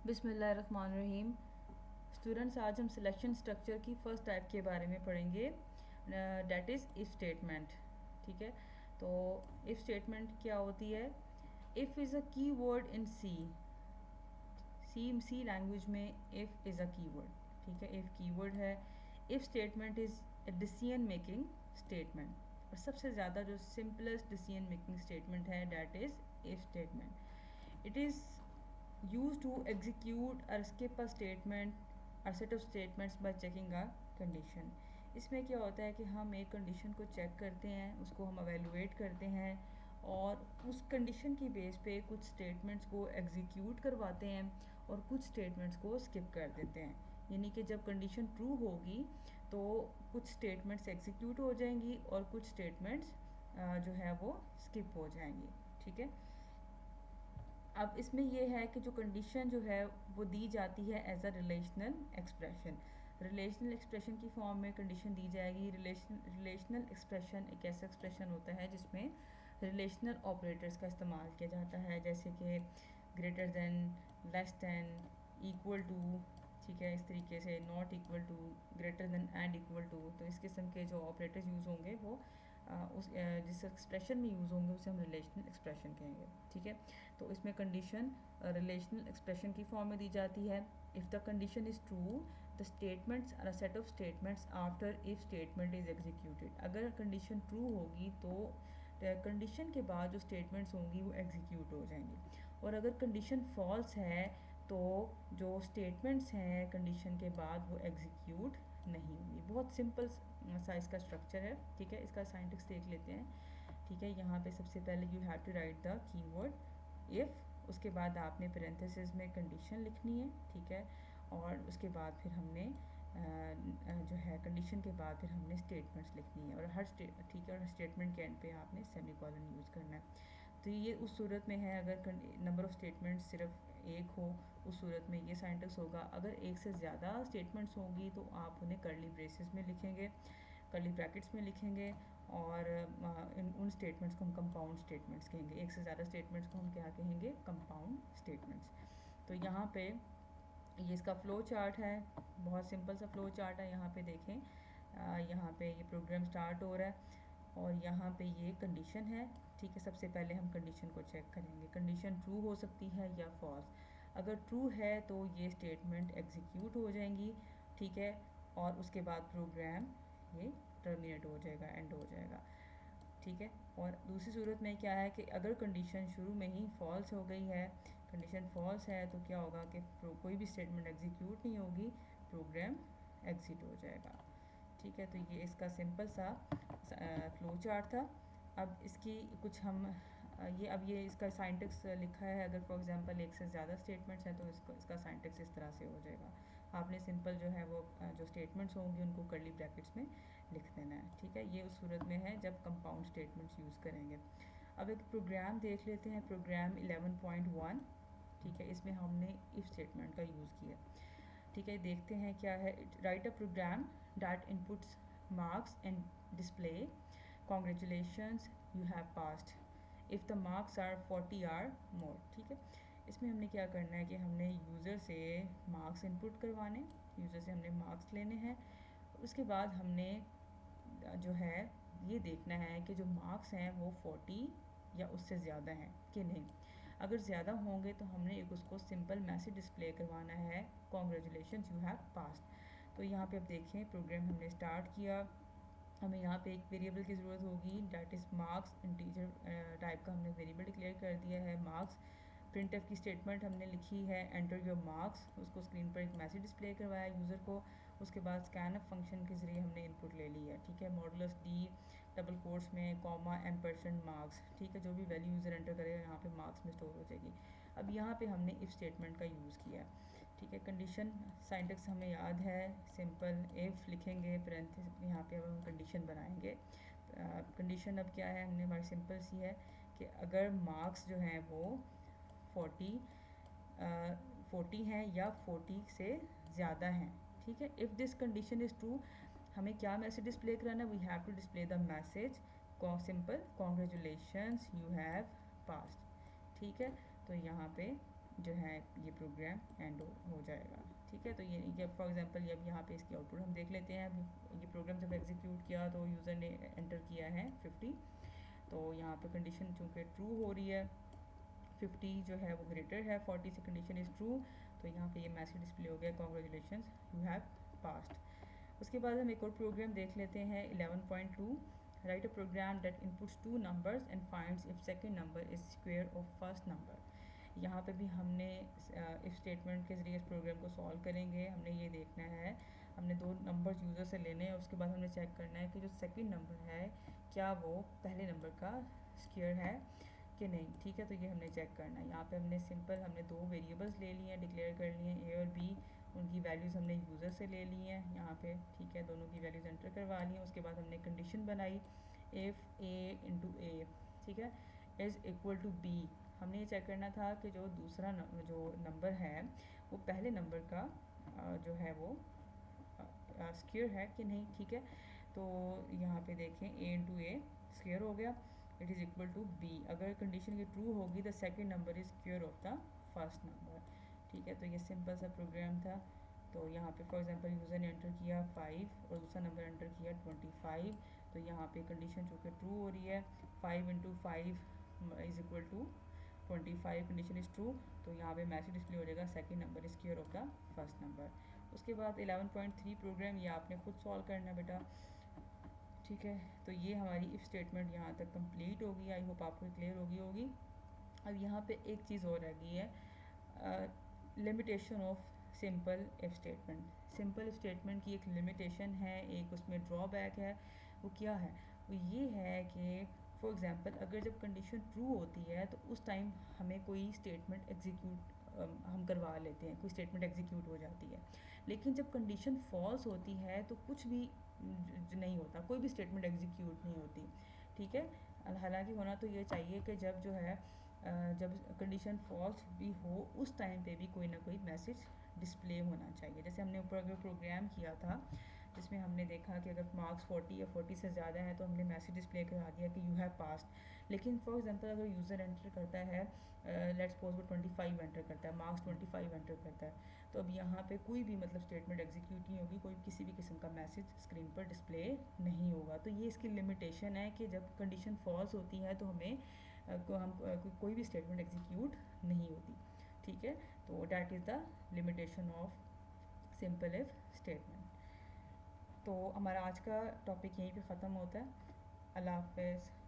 बिस्मिल्लाहिर्रहमानिर्रहीम। स्टूडेंट्स, आज हम सिलेक्शन स्ट्रक्चर की फ़र्स्ट टाइप के बारे में पढ़ेंगे, डैट इज़ इफ़ स्टेटमेंट। ठीक है, तो इफ़ स्टेटमेंट क्या होती है? इफ़ इज़ अ की वर्ड इन सी लैंग्वेज में इफ़ इज़ अ की वर्ड। ठीक है, इफ़ की वर्ड है। If statement is a decision making statement, और सबसे ज़्यादा जो सिंपलेस्ट डिसीजन मेकिंग स्टेटमेंट है that is if statement. It is used to execute or skip a statement or set of statements by checking a condition। इसमें क्या होता है कि हम एक कंडीशन को चेक करते हैं, उसको हम एवेलुएट करते हैं और उस कंडीशन की बेस पे कुछ स्टेटमेंट्स को एग्जीक्यूट करवाते हैं और कुछ स्टेटमेंट्स को स्किप कर देते हैं। यानी कि जब कंडीशन ट्रू होगी तो कुछ स्टेटमेंट्स एग्जीक्यूट हो जाएंगी और कुछ स्टेटमेंट्स जो है वो स्किप हो जाएंगी। ठीक है, अब इसमें यह है कि जो कंडीशन जो है वो दी जाती है as a relational expression. Relational expression की फॉर्म में कंडीशन दी जाएगी। रिलेशनल एक्सप्रेशन एक ऐसा एक्सप्रेशन होता है जिसमें रिलेशनल ऑपरेटर्स का इस्तेमाल किया जाता है, जैसे कि greater than, less than, equal to. ठीक है, इस तरीके से not equal to, greater than and equal to. तो इस किस्म के जो ऑपरेटर्स यूज़ होंगे वो जिस एक्सप्रेशन में यूज़ होंगे उसे हम रिलेशनल एक्सप्रेशन कहेंगे। ठीक है, तो इसमें कंडीशन रिलेशनल एक्सप्रेशन की फॉर्म में दी जाती है। If the condition is true, the statements are a set of statements after if statement is executed. अगर कंडीशन ट्रू होगी तो कंडीशन के बाद जो स्टेटमेंट्स होंगी वो एग्जीक्यूट हो जाएंगी, और अगर कंडीशन फॉल्स है तो जो स्टेटमेंट्स हैं कंडीशन के बाद वो एग्जीक्यूट नहीं होंगी। बहुत सिंपल सा इसका स्ट्रक्चर है। ठीक है, इसका साइंटिक्स देख लेते हैं। ठीक है, यहाँ पे सबसे पहले you have to write the keyword if, उसके बाद आपने पैरेंथेसिस में कंडीशन लिखनी है। ठीक है, और उसके बाद फिर हमने जो है कंडीशन के बाद फिर हमने स्टेटमेंट्स लिखनी है, और ठीक है, और स्टेटमेंट के एंड पे आपने सेमीकोलन यूज़ करना है। तो ये उस सूरत में है अगर नंबर ऑफ़ स्टेटमेंट्स सिर्फ एक हो, उस सूरत में ये साइंटिक्स होगा। अगर एक से ज़्यादा स्टेटमेंट्स होंगी तो आप उन्हें कर्ली ब्रेसेस में लिखेंगे, कर्ली ब्रैकेट्स में लिखेंगे, और उन स्टेटमेंट्स को हम कंपाउंड स्टेटमेंट्स कहेंगे। एक से ज़्यादा स्टेटमेंट्स को हम क्या कहेंगे? Compound statements. तो यहाँ पे ये इसका फ़्लो चार्ट है, बहुत सिंपल सा फ़्लो चार्ट है। यहाँ पे देखें, यहाँ पे ये प्रोग्राम स्टार्ट हो रहा है और यहाँ पे ये कंडीशन है। ठीक है, सबसे पहले हम कंडीशन को चेक करेंगे। कंडीशन ट्रू हो सकती है या फॉल्स। अगर ट्रू है तो ये स्टेटमेंट एग्जीक्यूट हो जाएंगी। ठीक है, और उसके बाद प्रोग्राम ये टर्मिनेट हो जाएगा, एंड हो जाएगा। ठीक है, और दूसरी सूरत में क्या है कि अगर कंडीशन शुरू में ही फॉल्स हो गई है, कंडीशन फॉल्स है, तो क्या होगा कि कोई भी स्टेटमेंट एग्जीक्यूट नहीं होगी, प्रोग्राम एग्जिट हो जाएगा। ठीक है, तो ये इसका सिंपल सा फ्लो चार्ट था। अब इसकी कुछ हम ये इसका साइंटिक्स लिखा है। अगर फॉर एग्जांपल एक से ज़्यादा स्टेटमेंट्स हैं तो इसका साइंटिक्स इस तरह से हो जाएगा। आपने सिंपल जो है वो जो स्टेटमेंट्स होंगी उनको कर्ली ब्रैकेट्स में लिख देना है। ठीक है, ये उस सूरत में है जब कंपाउंड स्टेटमेंट्स यूज़ करेंगे। अब एक प्रोग्राम देख लेते हैं, प्रोग्राम 11.1। ठीक है, इसमें हमने इफ़ स्टेटमेंट का यूज़ किया। ठीक है, देखते हैं क्या है। Write a program that inputs marks and display congratulations you have passed if the marks are 40 or more. ठीक है, इसमें हमने क्या करना है कि हमने यूज़र से मार्क्स इनपुट करवाने, यूज़र से हमने मार्क्स लेने हैं। उसके बाद हमने जो है ये देखना है कि जो मार्क्स हैं वो 40 या उससे ज़्यादा हैं कि नहीं। अगर ज़्यादा होंगे तो हमने एक उसको सिंपल मैसेज डिस्प्ले करवाना है, कॉन्ग्रेचुलेशंस यू हैव पास्ड। तो यहाँ पे अब देखें, प्रोग्राम हमने स्टार्ट किया। हमें यहाँ पे एक वेरिएबल की ज़रूरत होगी, that is marks. Integer type का हमने वेरिएबल डिक्लेयर कर दिया है मार्क्स। प्रिंटफ की स्टेटमेंट हमने लिखी है, एंटर योर मार्क्स। उसको स्क्रीन पर एक मैसेज डिस्प्ले करवाया यूज़र को। उसके बाद स्कैनअप फंक्शन के ज़रिए हमने इनपुट ले ली है। ठीक है, मॉडुलस डी डबल कोट्स में कॉमा एम% मार्क्स। ठीक है, जो भी वैल्यू यूज़र एंटर करेगा यहाँ पे मार्क्स में स्टोर हो जाएगी। अब यहाँ पे हमने इफ़ स्टेटमेंट का यूज़ किया। ठीक है, कंडीशन साइंटिक्स हमें याद है, सिंपल इफ़ लिखेंगे, पैरेंथेसिस यहाँ पे अब हम कंडीशन बनाएंगे। कंडीशन अब क्या है, हमने हमारी सिंपल सी है कि अगर मार्क्स जो हैं वो 40 हैं या 40 से ज़्यादा हैं। ठीक है, if this condition is true, हमें क्या मैसेज डिस्प्ले कराना है? We have to display the message simple congratulations you have passed. ठीक है, तो यहाँ पे जो है ये प्रोग्राम एंड हो जाएगा। ठीक है, तो ये फॉर एग्जांपल अब यहाँ पे इसकी आउटपुट हम देख लेते हैं। अब ये प्रोग्राम जब एग्जीक्यूट किया तो यूज़र ने एंटर किया है 50, तो यहाँ पे कंडीशन चूँकि ट्रू हो रही है, 50 जो है वो ग्रेटर है 40 से, कंडीशन इज़ ट्रू, तो यहाँ पे ये मैसेज डिस्प्ले हो गया, कॉन्ग्रेचुलेशंस यू हैव पास्ड। उसके बाद हम एक और प्रोग्राम देख लेते हैं 11.2। Write a program that inputs two numbers and finds if second number is square of first number. यहाँ पे भी हमने इफ स्टेटमेंट के ज़रिए इस प्रोग्राम को सॉल्व करेंगे। हमने ये देखना है, हमने दो नंबर्स यूज़र से लेने हैं, उसके बाद हमने चेक करना है कि जो सेकंड नंबर है क्या वो पहले नंबर का स्क्वायर है कि नहीं। ठीक है, तो ये हमने चेक करना है। यहाँ पे हमने सिंपल हमने दो वेरिएबल्स ले लिए हैं, डिक्लेयर कर लिए हैं, ए और बी। उनकी वैल्यूज़ हमने यूज़र से ले ली हैं यहाँ पे। ठीक है, दोनों की वैल्यूज़ एंटर करवा ली हैं। उसके बाद हमने कंडीशन बनाई, इफ़ ए इंटू ए, ठीक है, इज़ इक्वल टू बी। हमने ये चेक करना था कि जो दूसरा जो नंबर है वो पहले नंबर का जो है वो स्क्वायर है कि नहीं। ठीक है, तो यहाँ पे देखें ए इंटू ए स्क्वायर हो गया, it is equal to B. अगर कंडीशन ये ट्रू होगी the second number is square of the first number. ठीक है, तो ये सिंपल सा प्रोग्राम था। तो यहाँ पे फॉर एग्जांपल यूज़र ने एंटर किया 5 और दूसरा नंबर एंटर किया 25, तो यहाँ पे कंडीशन चूँकि ट्रू हो रही है, 5 into 5 is equal to 25, condition is true, तो यहाँ पे मैसेज डिस्प्ले हो जाएगा second number is square of the first number. उसके बाद 11.3 प्रोग्राम, ये आपने खुद सॉल्व करना है बेटा। ठीक है, तो ये हमारी इफ़ स्टेटमेंट यहाँ तक कंप्लीट होगी। आई होप आपको क्लियर होगी। अब यहाँ पे एक चीज़ और रह गई है, limitation of simple if statement. Simple if statement की एक लिमिटेशन है, एक उसमें ड्रॉबैक है। वो क्या है? वो ये है कि फॉर एग्ज़ाम्पल अगर जब कंडीशन ट्रू होती है तो उस टाइम हमें कोई स्टेटमेंट एग्जीक्यूट हम करवा लेते हैं, कोई स्टेटमेंट एग्जीक्यूट हो जाती है। लेकिन जब कंडीशन फॉल्स होती है तो कुछ भी नहीं होता, कोई भी स्टेटमेंट एग्जीक्यूट नहीं होती। ठीक है, हालांकि होना तो ये चाहिए कि जब जो है जब कंडीशन फॉल्स भी हो उस टाइम पे भी कोई ना कोई मैसेज डिस्प्ले होना चाहिए। जैसे हमने ऊपर अगर प्रोग्राम किया था जिसमें हमने देखा कि अगर मार्क्स 40 या 40 से ज़्यादा है तो हमने मैसेज डिस्प्ले करा दिया कि यू हैव पास्ड। लेकिन फॉर एग्जांपल अगर यूज़र एंटर करता है, लेट्स सपोज वो 25 एंटर करता है, मार्क्स 25 एंटर करता है, तो अब यहाँ पे कोई भी मतलब स्टेटमेंट एग्जीक्यूट नहीं होगी, कोई किसी भी किस्म का मैसेज स्क्रीन पर डिस्प्ले नहीं होगा। तो ये इसकी लिमिटेशन है कि जब कंडीशन फॉल्स होती है तो हमें कोई भी स्टेटमेंट एग्जीक्यूट नहीं होती। ठीक है, तो that is the limitation of simple if statement. तो हमारा आज का टॉपिक यहीं पे ख़त्म होता है। अल्लाह हाफ़िज़।